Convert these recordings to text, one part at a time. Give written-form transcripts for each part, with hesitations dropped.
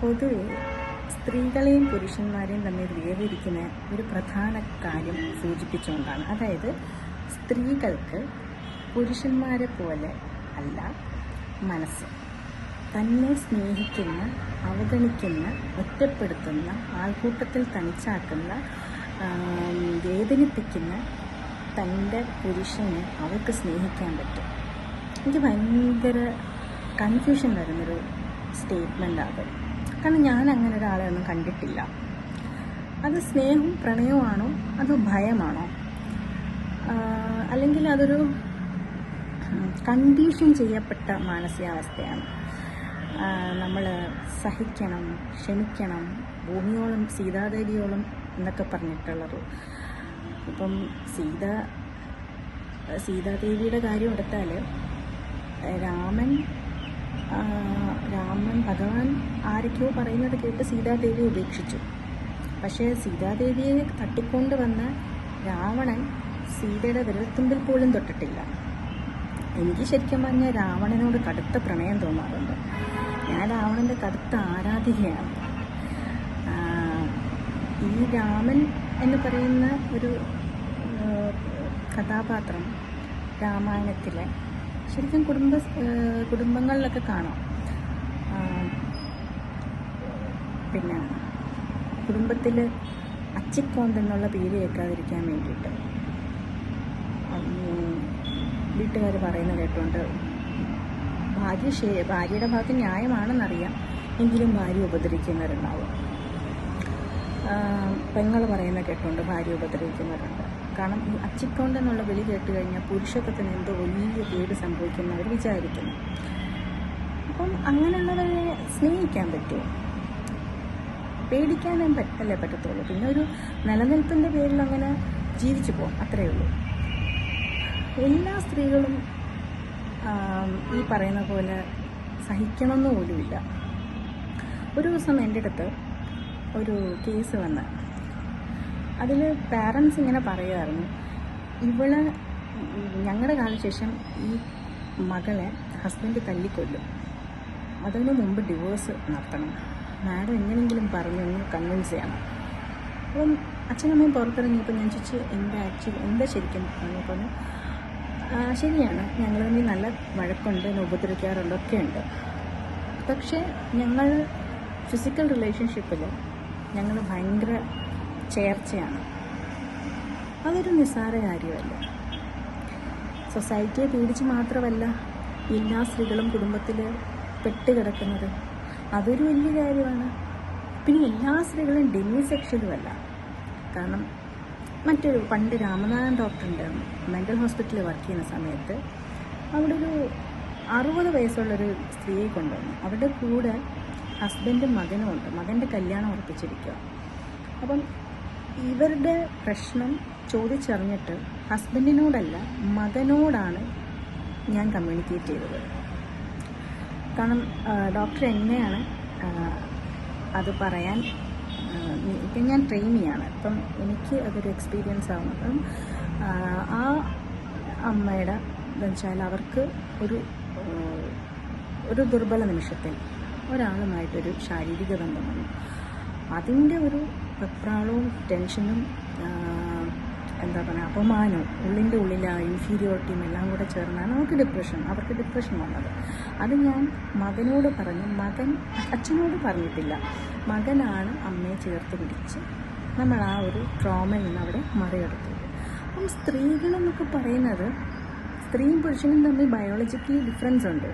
പൊതുവെ സ്ത്രീകളെയും പുരുഷന്മാരെയും തമ്മിൽ വേർതിരിക്കുന്ന ഒരു പ്രധാന കാര്യം സൂചിപ്പിച്ചുകൊണ്ടാണ്. അതായത് സ്ത്രീകൾക്ക് പുരുഷന്മാരെ പോലെ അല്ല മനസ്സ്. തന്നെ സ്നേഹിക്കുന്ന, അവഗണിക്കുന്ന, ഒറ്റപ്പെടുത്തുന്ന, ആൾക്കൂട്ടത്തിൽ തനിച്ചാക്കുന്ന, വേദനിപ്പിക്കുന്ന തൻ്റെ പുരുഷനെ അവൾക്ക് സ്നേഹിക്കാൻ പറ്റും. എനിക്ക് ഭയങ്കര കൺഫ്യൂഷൻ വരുന്നൊരു സ്റ്റേറ്റ്മെൻ്റാണ്. കാരണം ഞാൻ അങ്ങനെ ഒരാളെ ഒന്നും കണ്ടിട്ടില്ല. അത് സ്നേഹവും പ്രണയവുമാണോ അതോ ഭയമാണോ, അല്ലെങ്കിൽ അതൊരു കണ്ടീഷൻ ചെയ്യപ്പെട്ട മാനസികാവസ്ഥയാണ്? നമ്മൾ സഹിക്കണം, ക്ഷമിക്കണം, ഭൂമിയോളം സീതാദേവിയോളം എന്നൊക്കെ പറഞ്ഞിട്ടുള്ളത്. ഇപ്പം സീതാദേവിയുടെ കാര്യം എടുത്താൽ രാമൻ ഭഗവാൻ ആരൊക്കെയോ പറയുന്നത് കേട്ട് സീതാദേവി ഉപേക്ഷിച്ചു. പക്ഷേ സീതാദേവിയെ തട്ടിക്കൊണ്ട് വന്ന രാവണൻ സീതയുടെ വിരൽത്തുമ്പിൽ പോലും തൊട്ടിട്ടില്ല. എനിക്ക് ശരിക്കും പറഞ്ഞാൽ രാവണനോട് കടുത്ത പ്രണയം തോന്നാറുണ്ട്. ഞാൻ രാവണൻ്റെ കടുത്ത ആരാധികയാണ്. ഈ രാമൻ എന്ന് പറയുന്ന ഒരു കഥാപാത്രം രാമായണത്തിലെ ശരിക്കും കുടുംബങ്ങളിലൊക്കെ കാണാം. പിന്നെ കുടുംബത്തിൽ അച്ചിക്കോന്തെന്നുള്ള പേര് കേൾക്കാതിരിക്കാൻ വേണ്ടിയിട്ട് വീട്ടുകാർ പറയുന്ന കേട്ടുകൊണ്ട് ഭാര്യയുടെ ഭാഗത്ത് ന്യായമാണെന്നറിയാം, എങ്കിലും ഭാര്യ ഉപദ്രവിക്കുന്നവരുണ്ടാവും. പെങ്ങൾ പറയുന്ന കേട്ടുകൊണ്ട് ഭാര്യ ഉപദ്രവിക്കുന്നവരുണ്ട്. കാരണം ഈ അച്ചിക്കോണ്ടെന്നുള്ള വിളി കേട്ട് കഴിഞ്ഞാൽ പുരുഷത്വത്തിന് എന്തോ വലിയ കേട് സംഭവിക്കുന്നവർ വിചാരിക്കുന്നു. അപ്പം അങ്ങനെയുള്ളവരെ സ്നേഹിക്കാൻ പറ്റുമോ? പേടിക്കാനും അല്ലേ പറ്റത്തുള്ളൂ. പിന്നെ ഒരു നിലനിൽപ്പിൻ്റെ പേരിൽ അങ്ങനെ ജീവിച്ചു പോകും, അത്രയേ ഉള്ളൂ. എല്ലാ സ്ത്രീകളും ഈ പറയുന്ന പോലെ സഹിക്കണമെന്ന് പോലുമില്ല. ഒരു ദിവസം എൻ്റെ അടുത്ത് ഒരു കേസ് വന്ന് അതിൽ പാരൻസ് ഇങ്ങനെ പറയുമായിരുന്നു, ഞങ്ങളുടെ കാലശേഷം ഈ മകളെ ഹസ്ബൻഡ് തല്ലിക്കൊല്ലും, അതിന് മുമ്പ് ഡിവോഴ്സ് നടത്തണം, മാഡം എങ്ങനെയെങ്കിലും പറഞ്ഞ് കൺവിൻസ് ചെയ്യണം. അപ്പം അച്ഛനമ്മയും പുറത്തിറങ്ങിയപ്പോൾ ഞാൻ ചോദിച്ചു എന്താ ശരിക്കും പറഞ്ഞപ്പോൾ ശരിയാണ്, ഞങ്ങൾ തമ്മിൽ നല്ല വഴക്കുണ്ട്, ഉപദ്രവിക്കാറുണ്ട്, ഒക്കെ ഉണ്ട്. പക്ഷേ ഞങ്ങൾ ഫിസിക്കൽ റിലേഷൻഷിപ്പിൽ ഞങ്ങൾ ഭയങ്കര ചേർച്ചയാണ്. അതൊരു നിസ്സാര കാര്യമല്ല. സൊസൈറ്റിയെ പേടിച്ച് മാത്രമല്ല എല്ലാ സ്ത്രീകളും കുടുംബത്തിൽ പെട്ടുകിടക്കുന്നത്, അതൊരു വലിയ കാര്യമാണ്. പിന്നെ എല്ലാ സ്ത്രീകളും ഡെമിസെക്ഷലുമല്ല. കാരണം പണ്ട് രാമനാഥൻ ഡോക്ടറിൻ്റെ മെൻ്റൽ ഹോസ്പിറ്റലിൽ വർക്ക് ചെയ്യുന്ന സമയത്ത് അവിടെ ഒരു 60 വയസ്സുള്ളൊരു സ്ത്രീയെ കൊണ്ടുവന്നു. അവരുടെ കൂടെ ഹസ്ബൻഡും മകനും ഉണ്ട്. മകൻ്റെ കല്യാണം ഉറപ്പിച്ചിരിക്കുക. അപ്പം ഇവരുടെ പ്രശ്നം ചോദിച്ചറിഞ്ഞിട്ട് ഹസ്ബൻഡിനോടല്ല മകനോടാണ് ഞാൻ കമ്മ്യൂണിക്കേറ്റ് ചെയ്തത്. കാരണം ഡോക്ടർ എന്നെയാണ് അത് പറയാൻ, ഇപ്പം ഞാൻ ട്രെയിനിയാണ്, അപ്പം എനിക്ക് അതൊരു എക്സ്പീരിയൻസ് ആവും. അപ്പം ആ അമ്മയുടെ എന്ന് വെച്ചാൽ അവർക്ക് ഒരു ദുർബല നിമിഷത്തിൽ ഒരാളുമായിട്ടൊരു ശാരീരിക ബന്ധം വന്നു. അതിൻ്റെ ഒരു വെപ്രാളവും ടെൻഷനും അപമാനവും ഉള്ളിൻ്റെ ഉള്ളിൽ ആ ഇൻഫീരിയോറിറ്റിയും എല്ലാം കൂടെ ചേർന്നാണ് അവർക്ക് ഡിപ്രഷൻ വന്നത്. അത് ഞാൻ മകനോട് പറഞ്ഞു. മകൻ അച്ഛനോട് പറഞ്ഞിട്ടില്ല. മകനാണ് അമ്മയെ ചേർത്ത് പിടിച്ച് നമ്മൾ ആ ഒരു ട്രോമയിൽ നിന്ന് അവിടെ മറികടത്തത്. അപ്പം സ്ത്രീകളെന്നൊക്കെ പറയുന്നത് സ്ത്രീയും പുരുഷനും തമ്മിൽ ബയോളജിക്കലി ഡിഫറൻസ് ഉണ്ട്.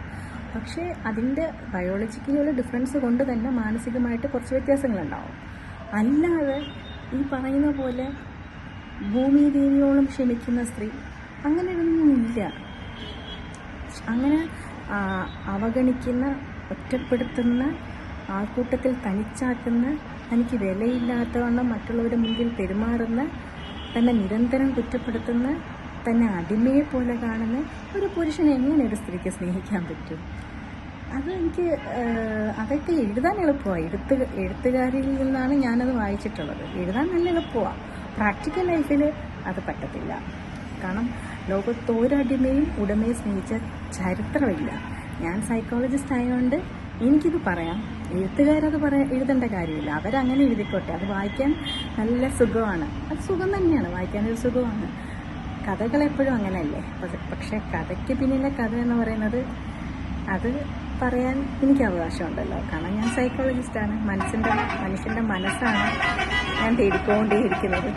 പക്ഷേ അതിൻ്റെ ബയോളജിക്കലിയുള്ള ഡിഫറൻസ് കൊണ്ട് തന്നെ മാനസികമായിട്ട് കുറച്ച് വ്യത്യാസങ്ങളുണ്ടാവും. അല്ലാതെ ഈ പറയുന്ന പോലെ ഭൂമി ദേവിയോളം ക്ഷമിക്കുന്ന സ്ത്രീ അങ്ങനെയൊന്നുമില്ല. അങ്ങനെ അവഗണിക്കുന്ന, ഒറ്റപ്പെടുത്തുന്ന, ആൾക്കൂട്ടത്തിൽ തനിച്ചാക്കുന്ന, തനിക്ക് വിലയില്ലാത്തവണ്ണം മറ്റുള്ളവരുടെ മുന്നിൽ പെരുമാറുന്ന, തന്നെ നിരന്തരം കുറ്റപ്പെടുത്തുന്ന, തന്നെ അടിമയെ പോലെ കാണുന്ന ഒരു പുരുഷനെ എങ്ങനെ ഒരു സ്ത്രീക്ക് സ്നേഹിക്കാൻ പറ്റും? അതൊക്കെ എഴുതാൻ എളുപ്പമാണ്. എഴുത്തുകാരിൽ നിന്നാണ് ഞാനത് വായിച്ചിട്ടുള്ളത്. എഴുതാൻ നല്ല എളുപ്പമാണ്. പ്രാക്ടിക്കൽ ലൈഫിൽ അത് പറ്റത്തില്ല. കാരണം ലോകത്ത് ഒരടിമയും ഉടമയെ സ്നേഹിച്ച ചരിത്രമില്ല. ഞാൻ സൈക്കോളജിസ്റ്റ് ആയതുകൊണ്ട് എനിക്കിത് പറയാം, എഴുത്തുകാരത് എഴുതേണ്ട കാര്യമില്ല, അവരങ്ങനെ എഴുതിക്കോട്ടെ. അത് വായിക്കാൻ നല്ല സുഖമാണ്, അത് സുഖം തന്നെയാണ്, വായിക്കാനൊരു സുഖമാണ്. കഥകളെപ്പോഴും അങ്ങനെയല്ലേ. പക്ഷേ കഥയ്ക്ക് പിന്നിലെ കഥ എന്ന് പറയുന്നത് അത് പറയാൻ എനിക്ക് അവകാശമുണ്ടല്ലോ. കാരണം ഞാൻ സൈക്കോളജിസ്റ്റാണ്. മനുഷ്യൻ്റെ മനസ്സാണ് ഞാൻ തേടിക്കൊണ്ടേയിരിക്കുന്നത്.